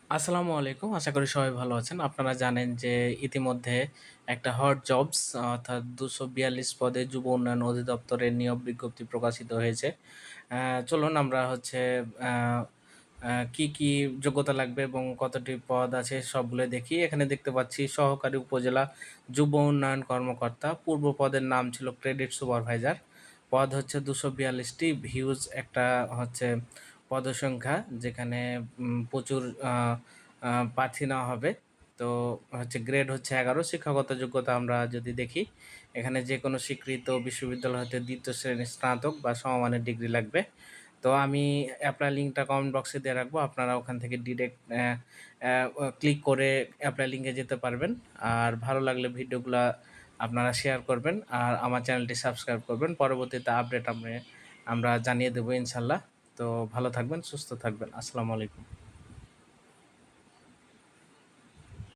আসসালামু আলাইকুম। আশা করি সবাই ভালো আছেন। আপনারা জানেন যে ইতিমধ্যে একটা হট জবস অর্থাৎ ২৪২ পদে যুব উন্নয়ন অধিদপ্তরের নিয়োগ বিজ্ঞপ্তি প্রকাশিত হয়েছে। আ চলুন আমরা হচ্ছে আ আ কি যোগ্যতা লাগবে এবং কতটি পদ আছে সবগুলো দেখি। এখানে দেখতে পাচ্ছি সহকারী উপজেলা যুব উন্নয়ন কর্মকর্তা। পূর্ব পদের নাম ছিল ক্রেডিট সুপারভাইজার। পদ হচ্ছে ২৪২ টি। হিউজ একটা হচ্ছে পদসংখ্যা যেখানে প্রচুর আ আ প্রার্থী নেওয়া হবে। তো হচ্ছে গ্রেড হচ্ছে ১১। শিক্ষাগত যোগ্যতা আমরা যদি দেখি, এখানে যেকোনো স্বীকৃত বিশ্ববিদ্যালয় হতে ২য় শ্রেণীর স্নাতক বা সমমানের ডিগ্রি লাগবে। তো আমি এপ্লাই লিঙ্কটা কমেন্ট বক্সে দিয়ে রাখবো। আপনারা ওখান থেকে ডিরেক্ট ক্লিক করে এপ্লাই লিঙ্কে যেতে পারবেন। আর ভালো লাগলে ভিডিওগুলা আপনারা শেয়ার করবেন। আর আমার চ্যানেলটি সাবস্ক্রাইব করবেন। পরবর্তীতে আপডেট আমরা জানিয়ে দেব ইনশাআল্লাহ। তো ভালো থাকবেন, সুস্থ থাকবেন। আসসালামু আলাইকুম।